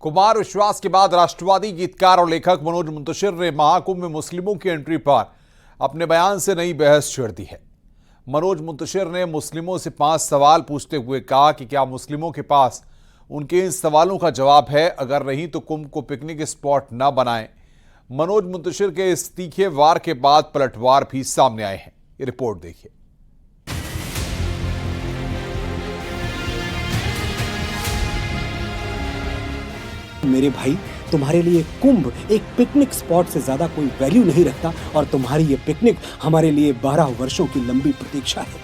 कुमार विश्वास के बाद राष्ट्रवादी गीतकार और लेखक मनोज मुंतशिर ने महाकुंभ में मुस्लिमों की एंट्री पर अपने बयान से नई बहस छेड़ दी है। मनोज मुंतशिर ने मुस्लिमों से 5 सवाल पूछते हुए कहा कि क्या मुस्लिमों के पास उनके इन सवालों का जवाब है, अगर नहीं तो कुंभ को पिकनिक स्पॉट न बनाएं। मनोज मुंतशिर के इस तीखे वार के बाद पलटवार भी सामने आए हैं। ये रिपोर्ट देखिए। मेरे भाई, तुम्हारे लिए कुंभ एक पिकनिक स्पॉट से ज्यादा कोई वैल्यू नहीं रखता और तुम्हारी ये पिकनिक हमारे लिए 12 वर्षों की लंबी प्रतीक्षा है।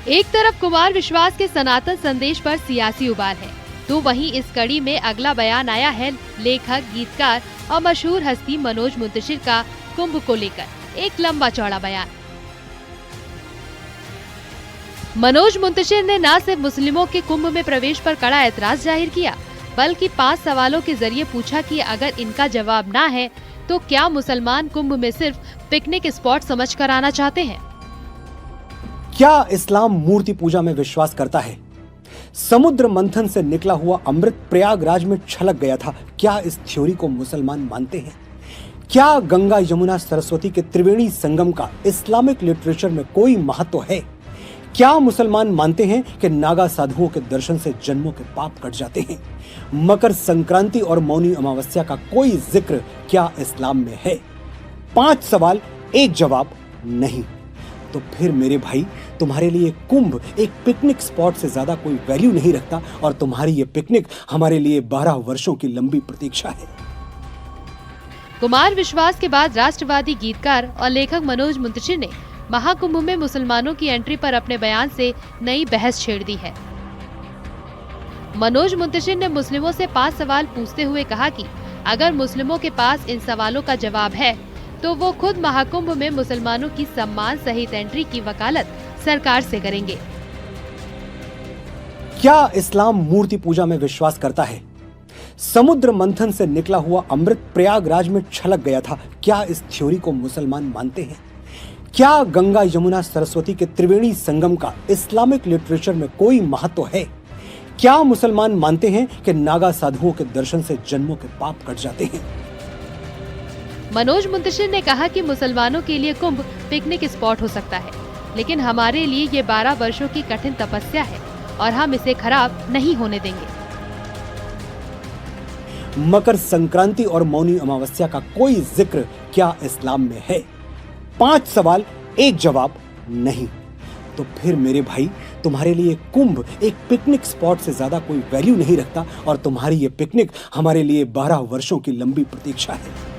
एक तरफ कुमार विश्वास के सनातन संदेश पर सियासी उबाल है, तो वहीं इस कड़ी में अगला बयान आया है लेखक, गीतकार और मशहूर हस्ती मनोज मुंतशिर का कुंभ को लेकर एक लंबा चौड़ा बयान। मनोज मुंतशिर ने न सिर्फ मुस्लिमों के कुंभ में प्रवेश पर कड़ा ऐतराज जाहिर किया, बल्कि 5 सवालों के जरिए पूछा कि अगर इनका जवाब ना है तो क्या मुसलमान कुंभ में सिर्फ पिकनिक स्पॉट समझकर आना चाहते हैं? क्या इस्लाम मूर्ति पूजा में विश्वास करता है? समुद्र मंथन से निकला हुआ अमृत प्रयागराज में छलक गया था। क्या इस थ्योरी को मुसलमान मानते हैं? क्या गंगा, यमुना, सरस्वती के त्रिवेणी संगम का इस्लामिक लिटरेचर में कोई महत्व है? क्या मुसलमान मानते हैं कि नागा साधुओं के दर्शन से जन्मों के पाप कट जाते हैं? मकर संक्रांति और मौनी अमावस्या का कोई जिक्र क्या इस्लाम में है? 5 सवाल, एक जवाब नहीं। तो फिर मेरे भाई, तुम्हारे लिए कुंभ एक पिकनिक स्पॉट से ज्यादा कोई वैल्यू नहीं रखता और तुम्हारी ये पिकनिक हमारे लिए 12 वर्षों की लंबी प्रतीक्षा है। कुमार विश्वास के बाद राष्ट्रवादी गीतकार और लेखक मनोज मुंतशिर ने महाकुंभ में मुसलमानों की एंट्री पर अपने बयान से नई बहस छेड़ दी है। मनोज मुंतशिर ने मुस्लिमों से 5 सवाल पूछते हुए कहा कि अगर मुस्लिमों के पास इन सवालों का जवाब है तो वो खुद महाकुंभ में मुसलमानों की सम्मान सहित एंट्री की वकालत सरकार से करेंगे। क्या इस्लाम मूर्ति पूजा में विश्वास करता है? समुद्र मंथन से निकला हुआ अमृत प्रयागराज में छलक गया था। क्या इस थ्योरी को मुसलमान मानते हैं? क्या गंगा, यमुना, सरस्वती के त्रिवेणी संगम का इस्लामिक लिटरेचर में कोई महत्व है? क्या मुसलमान मानते हैं कि नागा साधुओं के दर्शन से जन्मों के पाप कट जाते हैं? मनोज मुंतशिर ने कहा कि मुसलमानों के लिए कुंभ पिकनिक स्पॉट हो सकता है, लेकिन हमारे लिए ये 12 वर्षों की कठिन तपस्या है और हम इसे खराब नहीं होने देंगे। मकर संक्रांति और मौनी अमावस्या का कोई जिक्र क्या इस्लाम में है? 5 सवाल, एक जवाब नहीं। तो फिर मेरे भाई, तुम्हारे लिए कुंभ एक पिकनिक स्पॉट से ज्यादा कोई वैल्यू नहीं रखता और तुम्हारी ये पिकनिक हमारे लिए 12 वर्षों की लंबी प्रतीक्षा है।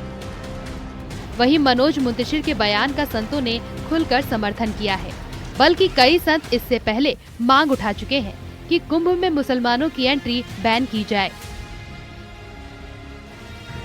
वहीं मनोज मुंतशिर के बयान का संतों ने खुलकर समर्थन किया है, बल्कि कई संत इससे पहले मांग उठा चुके हैं कि कुंभ में मुसलमानों की एंट्री बैन की जाए।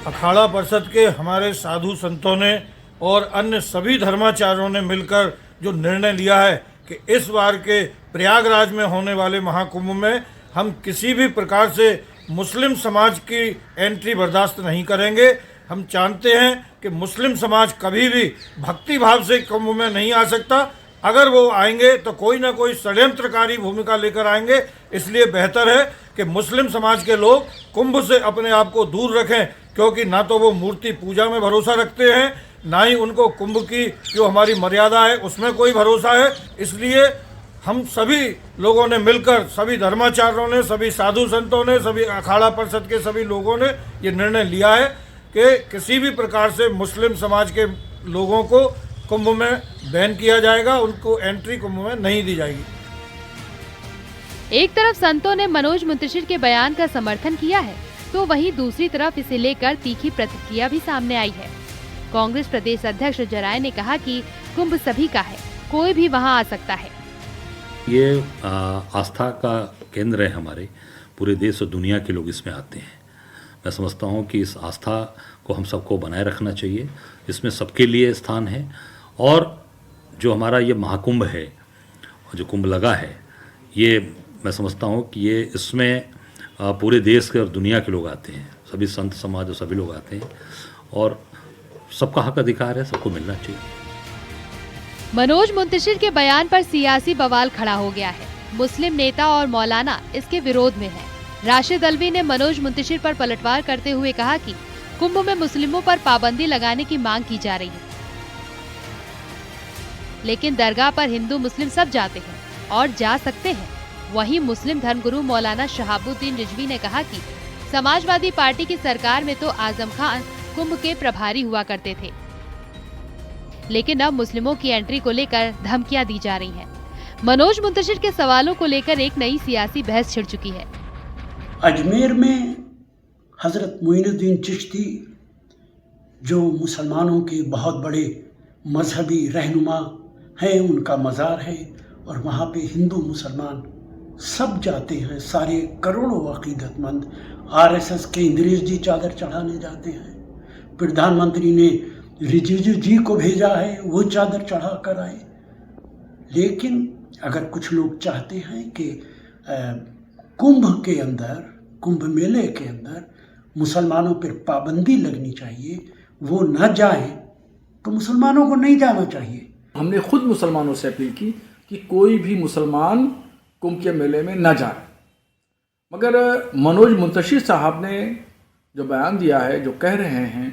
अखाड़ा परिषद के हमारे साधु संतों ने और अन्य सभी धर्माचार्यों ने मिलकर जो निर्णय लिया है कि इस बार के प्रयागराज में होने वाले महाकुंभ में हम किसी भी प्रकार से मुस्लिम समाज की एंट्री बर्दाश्त नहीं करेंगे। हम जानते हैं कि मुस्लिम समाज कभी भी भक्ति भाव से कुंभ में नहीं आ सकता। अगर वो आएंगे तो कोई ना कोई षड्यंत्रकारी भूमिका लेकर आएंगे। इसलिए बेहतर है कि मुस्लिम समाज के लोग कुंभ से अपने आप को दूर रखें, क्योंकि ना तो वो मूर्ति पूजा में भरोसा रखते हैं, ना ही उनको कुंभ की जो हमारी मर्यादा है उसमें कोई भरोसा है। इसलिए हम सभी लोगों ने मिलकर, सभी धर्माचार्यों ने, सभी साधु संतों ने, सभी अखाड़ा परिषद के सभी लोगों ने ये निर्णय लिया है कि किसी भी प्रकार से मुस्लिम समाज के लोगों को कुंभ में बैन किया जाएगा, उनको एंट्री कुंभ में नहीं दी जाएगी। एक तरफ संतों ने मनोज मुंतशिर के बयान का समर्थन किया है, तो वहीं दूसरी तरफ इसे लेकर तीखी प्रतिक्रिया भी सामने आई है। कांग्रेस प्रदेश अध्यक्ष जराय ने कहा कि कुंभ सभी का है, कोई भी वहां आ सकता है। ये आस्था का केंद्र है हमारे, पूरे देश और दुनिया के लोग इसमें आते हैं। मैं समझता हूँ कि इस आस्था को हम सबको बनाए रखना चाहिए, इसमें सबके लिए स्थान है। और जो हमारा ये महाकुंभ है, जो कुंभ लगा है, ये मैं समझता हूँ कि ये इसमें पूरे देश के और दुनिया के लोग आते हैं, सभी संत समाज और सभी लोग आते हैं। और सबका हक अधिकार है, सबको मिलना चाहिए। मनोज मुंतशिर के बयान पर सियासी बवाल खड़ा हो गया है। मुस्लिम नेता और मौलाना इसके विरोध में हैं। राशिद अल्वी ने मनोज मुंतशिर पर पलटवार करते हुए कहा कि कुंभ में मुस्लिमों पर पाबंदी लगाने की मांग की जा रही है, लेकिन दरगाह पर हिंदू मुस्लिम सब जाते हैं और जा सकते हैं। वहीं मुस्लिम धर्मगुरु मौलाना शहाबुद्दीन रिजवी ने कहा कि समाजवादी पार्टी की सरकार में तो आजम खान कुंभ के प्रभारी हुआ करते थे, लेकिन अब मुस्लिमों की एंट्री को लेकर धमकियां दी जा रही हैं। मनोज मुंतशिर के सवालों को लेकर एक नई सियासी बहस छिड़ चुकी है। अजमेर में हज़रत मोइनुद्दीन चिश्ती, जो मुसलमानों के बहुत बड़े मजहबी रहनुमा हैं, उनका मज़ार है और वहाँ पे हिंदू मुसलमान सब जाते हैं। सारे करोड़ों अकीदतमंद आरएसएस के इंद्रेश जी चादर चढ़ाने जाते हैं। प्रधानमंत्री ने रिजिजू जी को भेजा है, वो चादर चढ़ा कर आए। लेकिन अगर कुछ लोग चाहते हैं कि कुंभ के अंदर, कुंभ मेले के अंदर मुसलमानों पर पाबंदी लगनी चाहिए, वो न जाएं, तो मुसलमानों को नहीं जाना चाहिए। हमने खुद मुसलमानों से अपील की कि कोई भी मुसलमान कुंभ के मेले में न जाए, मगर मनोज मुंतशिर साहब ने जो बयान दिया है, जो कह रहे हैं,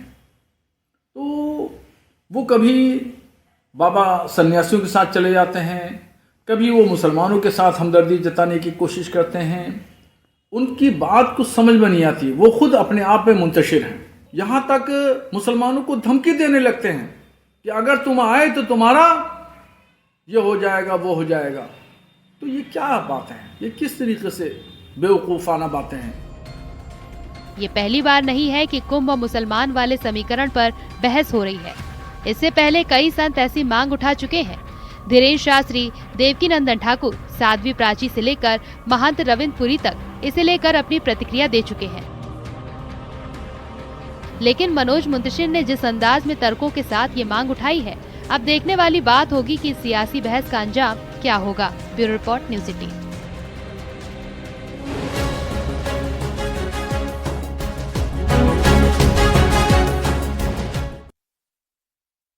तो वो कभी बाबा सन्यासियों के साथ चले जाते हैं, कभी वो मुसलमानों के साथ हमदर्दी जताने की कोशिश करते हैं। उनकी बात कुछ समझ में नहीं आती। वो खुद अपने आप में मुंतशिर हैं। यहाँ तक मुसलमानों को धमकी देने लगते हैं कि अगर तुम आए तो तुम्हारा ये हो जाएगा, वो हो जाएगा। तो ये क्या बातें हैं? ये किस तरीके से बेवकूफ़ाना बातें हैं? ये पहली बार नहीं है कि कुंभ और मुसलमान वाले समीकरण पर बहस हो रही है। इससे पहले कई संत ऐसी मांग उठा चुके हैं। धीरेन्द्र शास्त्री, देवकीनंदन ठाकुर, साध्वी प्राची से लेकर महंत रविंद्रपुरी तक इसे लेकर अपनी प्रतिक्रिया दे चुके हैं। लेकिन मनोज मुंतशिर ने जिस अंदाज में तर्कों के साथ ये मांग उठाई है, अब देखने वाली बात होगी कि सियासी बहस का अंजाम क्या होगा। Bureau report, news 18।